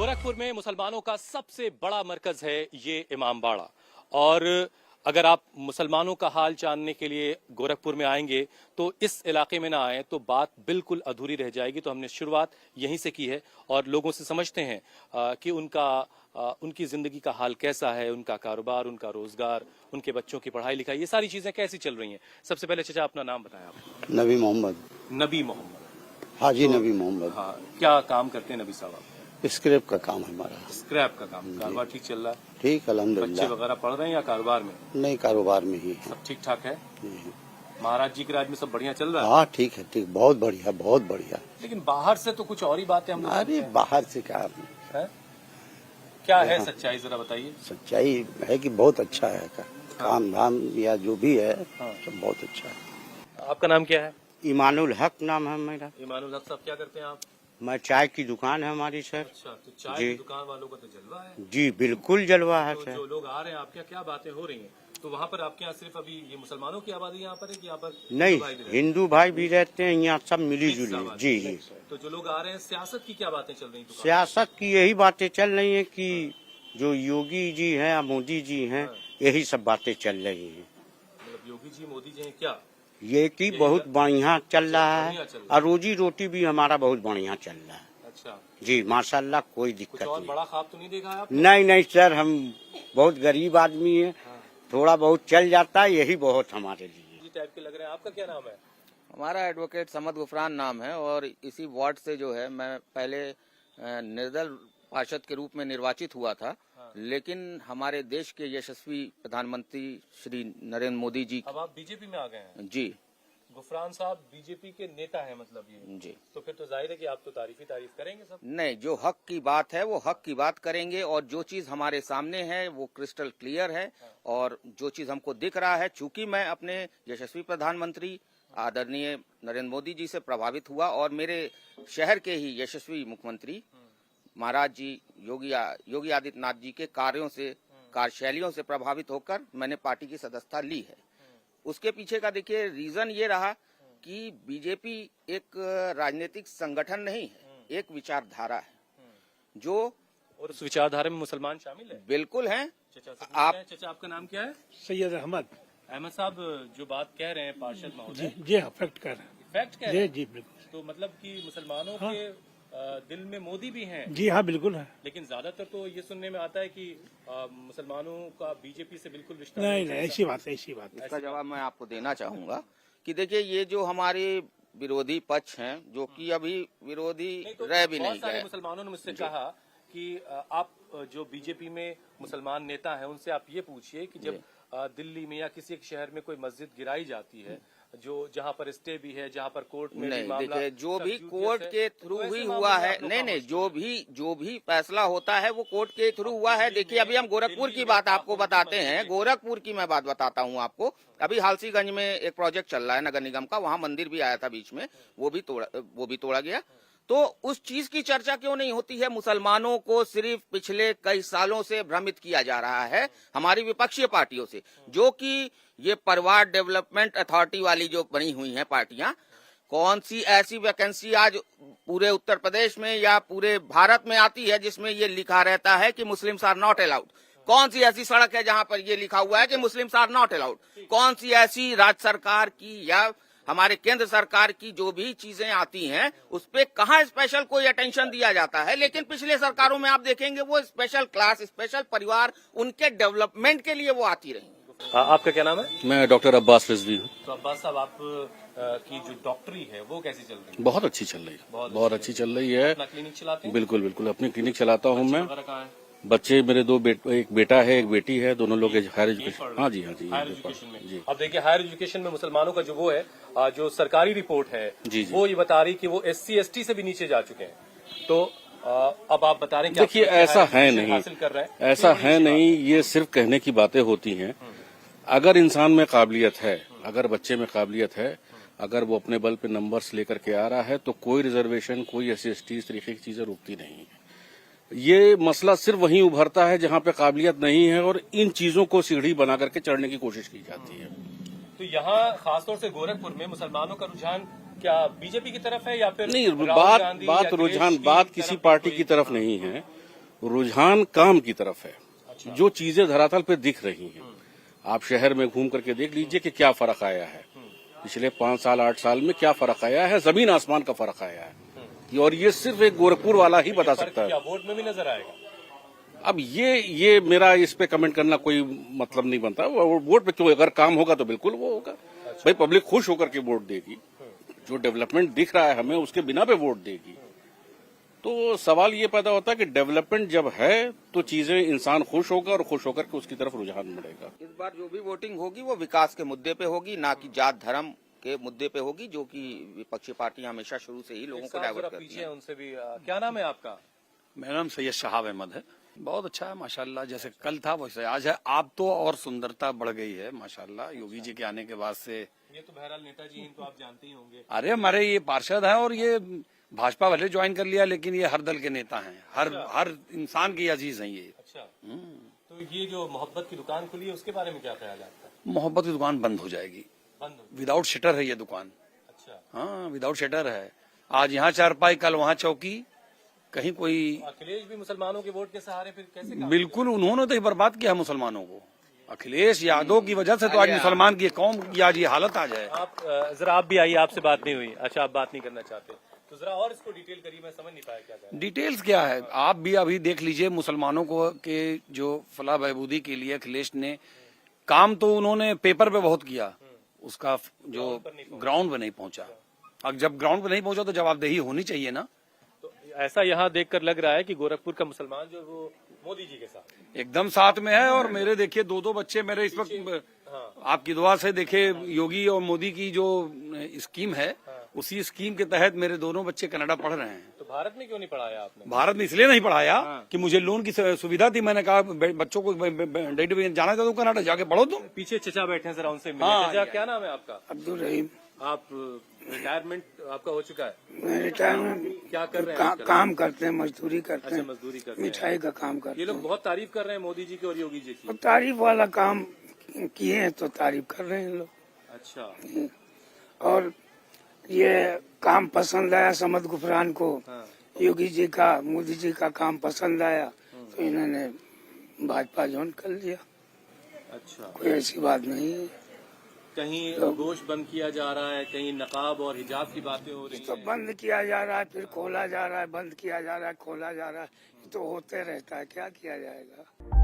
गोरखपुर में मुसलमानों का सबसे बड़ा मरकज है ये इमामबाड़ा। और अगर आप मुसलमानों का हाल जानने के लिए गोरखपुर में आएंगे तो इस इलाके में ना आए तो बात बिल्कुल अधूरी रह जाएगी। तो हमने शुरुआत यहीं से की है और लोगों से समझते हैं कि उनकी जिंदगी का हाल कैसा है, उनका कारोबार, उनका रोजगार, उनके बच्चों की पढ़ाई लिखाई, ये सारी चीजें कैसी चल रही हैं। सबसे पहले चाचा अपना नाम बताएं आप। नबी मोहम्मद। नबी मोहम्मद। हाजी नबी मोहम्मद। हाँ, क्या काम करते हैं नबी साहब आप? स्क्रैप का काम है हमारा। स्क्रैप का काम। कारोबार ठीक चल रहा है? ठीक, अल्हम्दुलिल्लाह। बच्चे वगैरह पढ़ रहे हैं या कारोबार में? नहीं, कारोबार में ही है। सब ठीक ठाक है? महाराज जी के राज में सब बढ़िया चल रहा है? हाँ ठीक है, ठीक, बहुत बढ़िया, बहुत बढ़िया। लेकिन बाहर से तो कुछ और ही बातें हम लोग अरे बाहर से क्या है? क्या है सच्चाई, जरा बताइए। सच्चाई है कि बहुत अच्छा है काम धाम या जो भी है सब बहुत अच्छा है। आपका नाम क्या है? ईमानुल हक नाम है मेरा। ईमानुल हक साहब, क्या करते हैं आप? मैं चाय की दुकान है हमारी सर। अच्छा, तो चाय की दुकान वालों का तो जलवा है। जी बिल्कुल जलवा है तो सर। जो लोग आ रहे हैं आपके यहाँ, क्या बातें हो रही हैं? तो वहाँ पर आपके यहाँ सिर्फ अभी ये मुसलमानों की आबादी यहाँ पर है कि यहाँ पर नहीं, हिंदू भाई भी रहते हैं यहाँ, सब मिली जुली। जी जी। तो जो लोग आ रहे हैं, सियासत की क्या बातें चल रही? सियासत की यही बातें चल रही है कि जो योगी जी हैं या मोदी जी हैं, यही सब बातें चल रही हैं। मतलब योगी जी मोदी जी हैं क्या? ये कि बहुत बढ़िया चल रहा है और रोजी रोटी भी हमारा बहुत बढ़िया चल रहा है। अच्छा जी माशाल्लाह, कोई दिक्कत कुछ और नहीं। बड़ा ख्वाब तो नहीं देखा है आप? नहीं नहीं सर, हम बहुत गरीब आदमी है, थोड़ा बहुत चल जाता है, यही बहुत हमारे लिए। टाइप के लग रहे हैं। आपका क्या नाम है? हमारा एडवोकेट समद गुफरान नाम है और इसी वार्ड से जो है मैं पहले निर्दल पार्षद के रूप में निर्वाचित हुआ था। लेकिन हमारे देश के यशस्वी प्रधानमंत्री श्री नरेंद्र मोदी जी, अब आप बीजेपी में आ गए हैं? जी। गुफरान साहब बीजेपी के नेता हैं मतलब ये? जी। तो फिर तो जाहिर है कि आप तो तारीफ करेंगे सब। नहीं, जो हक की बात है वो हक की बात करेंगे और जो चीज हमारे सामने है वो क्रिस्टल क्लियर है। और जो चीज हमको दिख रहा है, चूंकि मैं अपने यशस्वी प्रधानमंत्री आदरणीय नरेंद्र मोदी जी से प्रभावित हुआ और मेरे शहर के ही यशस्वी मुख्यमंत्री महाराज जी योगी आदित्यनाथ जी के कार्यों से, कार्यशैलियों से प्रभावित होकर मैंने पार्टी की सदस्यता ली है। उसके पीछे का देखिए रीजन ये रहा कि बीजेपी एक राजनीतिक संगठन नहीं है, एक विचारधारा है जो, और उस विचारधारा में मुसलमान शामिल है? बिल्कुल हैं। चाचा आपका नाम क्या है? सैयद अहमद। अहमद साहब, जो बात कह रहे हैं पार्षद महोदय, जी हाँ, फैक्ट कर रहे हैं। फैक्ट कह रहे हैं? जी बिल्कुल। तो मतलब कि मुसलमानों के दिल में मोदी भी हैं? जी हाँ बिल्कुल है। लेकिन ज्यादातर तो ये सुनने में आता है कि मुसलमानों का बीजेपी से बिल्कुल रिश्ता नहीं, ऐसी बात है। इसका जवाब मैं आपको देना चाहूंगा कि देखिए, ये जो हमारे विरोधी पक्ष हैं, जो कि अभी विरोधी तो रह भी नहीं गए, गए। मुसलमानों ने मुझसे कहा कि आप जो बीजेपी में मुसलमान नेता हैं उनसे आप ये पूछिए कि जब दिल्ली में या किसी एक शहर में कोई मस्जिद गिराई जाती है, जो जहाँ पर स्टे भी है, जहाँ पर कोर्ट में नहीं, भी मामला, देखिए, जो भी कोर्ट के थ्रू तो ही हुआ है, नहीं, जो भी फैसला होता है वो कोर्ट के थ्रू हुआ है। देखिए, अभी हम गोरखपुर की बात आपको बताते हैं, गोरखपुर की मैं बात बताता हूँ आपको। अभी हालसीगंज में एक प्रोजेक्ट चल रहा है नगर निगम का, वहाँ मंदिर भी आया था बीच में, वो भी तोड़ा गया। तो उस चीज की चर्चा क्यों नहीं होती है? मुसलमानों को सिर्फ पिछले कई सालों से भ्रमित किया जा रहा है हमारी विपक्षी पार्टियों से, जो कि ये परिवार डेवलपमेंट अथॉरिटी वाली जो बनी हुई हैं पार्टियां, कौन सी ऐसी वैकेंसी आज पूरे उत्तर प्रदेश में या पूरे भारत में आती है जिसमें ये लिखा रहता है कि मुस्लिम्स आर नॉट अलाउड? कौन सी ऐसी सड़क है जहां पर ये लिखा हुआ है कि मुस्लिम्स आर नॉट अलाउड? कौन सी ऐसी राज्य सरकार की या हमारे केंद्र सरकार की जो भी चीजें आती हैं उस पे कहाँ स्पेशल कोई अटेंशन दिया जाता है? लेकिन पिछले सरकारों में आप देखेंगे वो स्पेशल क्लास, स्पेशल परिवार, उनके डेवलपमेंट के लिए वो आती रही। आपका क्या नाम है? मैं डॉक्टर अब्बास रिजवी हूँ। तो अब्बास साहब, आप की जो डॉक्टरी है वो कैसी चल रही है? बहुत अच्छी चल रही है, बहुत अच्छी चल रही है। अपना क्लिनिक चलाते हैं? बिल्कुल बिल्कुल, अपनी क्लिनिक चलाता हूँ मैं। कहाँ है? बच्चे मेरे एक बेटा है, एक बेटी है, दोनों लोग हायर एजुकेशन। हाँ जी, हायर एजुकेशन में। जी। अब देखिए, हायर एजुकेशन में मुसलमानों का जो वो है, जो सरकारी रिपोर्ट है जी, वो ये बता रही कि वो SC ST से भी नीचे जा चुके हैं। तो अब आप बता रहे हैं कि देखिए, ऐसा है नहीं, हासिल कर रहे हैं, ऐसा है नहीं, ये सिर्फ कहने की बातें होती हैं। अगर इंसान में काबिलियत है, अगर बच्चे में काबिलियत है, अगर वो अपने बल पे नंबर्स लेकर के आ रहा है, तो कोई रिजर्वेशन, कोई SC ST इस तरीके की चीजें रोकती नहीं है। ये मसला सिर्फ वहीं उभरता है जहाँ पे काबिलियत नहीं है और इन चीजों को सीढ़ी बना करके चढ़ने की कोशिश की जाती है। तो यहाँ खासतौर से गोरखपुर में मुसलमानों का रुझान क्या बीजेपी की तरफ है या फिर नहीं, राहुल गांधी बात रुझान, बात किसी पार्टी की तरफ नहीं है। रुझान काम की तरफ है। जो चीजें धरातल पे दिख रही हैं, आप शहर में घूम करके देख लीजिए कि क्या फर्क आया है पिछले 5 साल 8 साल में, क्या फर्क आया है, जमीन आसमान का फर्क आया है। और ये सिर्फ एक गोरखपुर वाला ही बता सकता है। क्या वोट में भी नजर आएगा? अब ये मेरा इस पे कमेंट करना कोई मतलब नहीं बनता। वोट पे क्यों, अगर काम होगा तो बिल्कुल वो होगा। भाई पब्लिक खुश होकर के वोट देगी, जो डेवलपमेंट दिख रहा है हमें उसके बिना पे वोट देगी। तो सवाल ये पैदा होता है कि डेवलपमेंट जब है तो चीजें इंसान खुश होगा और खुश होकर के उसकी तरफ रुझान बढ़ेगा। इस बार जो भी वोटिंग होगी वो विकास के मुद्दे पे होगी, ना कि जात धर्म के मुद्दे पे होगी, जो कि विपक्षी पार्टियां हमेशा शुरू से ही लोगों को डाइवर्ट करती पीछे हैं। उनसे भी क्या नाम है आपका? मेरा नाम सैयद शहाब अहमद है। बहुत अच्छा है माशाल्लाह, जैसे कल था वैसे आज है। आप तो और सुंदरता बढ़ गई है माशाल्लाह योगी जी के आने के बाद से। ये तो बहरहाल नेताजी इनको आप जानते ही होंगे। अरे हमारे ये पार्षद है और ये भाजपा भले ज्वाइन कर लिया, लेकिन ये हर दल के नेता हैं, हर इंसान की अजीज हैं ये। अच्छा, तो ये जो मोहब्बत की दुकान खुली है उसके बारे में क्या ख्याल है आपका? मोहब्बत की दुकान बंद हो जाएगी, बंद हो? विदाउट शटर है ये दुकान। अच्छा, हाँ विदाउट शटर है। आज यहाँ चारपाई, कल वहाँ चौकी, कहीं कोई। अखिलेश भी मुसलमानों के वोट के सहारे फिर कैसे काम बिल्कुल, उन्होंने तो ही बर्बाद किया मुसलमानों को। अखिलेश यादव की वजह से तो आज मुसलमान की कौम की आज ये हालत आ जाए। आप जरा आप भी आइए, आपसे बात नहीं हुई। अच्छा, आप बात नहीं करना चाहते तो जरा और इसको डिटेल करिए, मैं समझ नहीं पाया क्या कह रहे हैं। डिटेल्स क्या है, आप भी अभी देख लीजिए। मुसलमानों को के जो फलाह बहबूदी के लिए अखिलेश ने काम तो उन्होंने पेपर पे बहुत किया, उसका जो ग्राउंड पे नहीं पहुंचा। अब जब ग्राउंड पे नहीं पहुंचा तो जवाबदेही होनी चाहिए ना। तो ऐसा यहाँ देखकर लग रहा है कि गोरखपुर का मुसलमान जो वो मोदी जी के साथ एकदम साथ में है। और मेरे देखिए 2 बच्चे मेरे इस वक्त आपकी दुआ से देखिए, योगी और मोदी की जो स्कीम है उसी स्कीम के तहत मेरे दोनों बच्चे कनाडा पढ़ रहे हैं। तो भारत में क्यों नहीं पढ़ाया आपने? भारत में इसलिए नहीं पढ़ाया कि मुझे लोन की सुविधा थी। मैंने कहा बच्चों को डैडी जाना चाहता हूँ कनाडा, जाके पढ़ो तुम। पीछे चचा बैठे हैं, जरा उनसे मिलिए। हाँ, चचा, क्या नाम है आपका? अब्दुल रहीम। आप रिटायरमेंट आपका हो चुका है? मैं रिटायरमेंट क्या कर रहे हैं? काम करते हैं, मजदूरी करते अच्छा, हैं, मजदूरी करते हैं। मिठाई का काम करते ये हैं। लोग बहुत तारीफ कर रहे हैं मोदी जी की और योगी जी की। और तारीफ वाला काम किए हैं तो तारीफ कर रहे हैं लोग। अच्छा, और ये काम पसंद आया समद गुफरान को, योगी जी का, मोदी जी का काम पसंद आया तो इन्होंने भाजपा ज्वाइन कर लिया। अच्छा, कोई ऐसी बात नहीं है। कहीं गोश्त बंद किया जा रहा है, कहीं नकाब और हिजाब की बातें हो रही तो हैं। बंद किया जा रहा है, फिर खोला जा रहा है, बंद किया जा रहा है, खोला जा रहा है, ये तो होते रहता है, क्या किया जाएगा।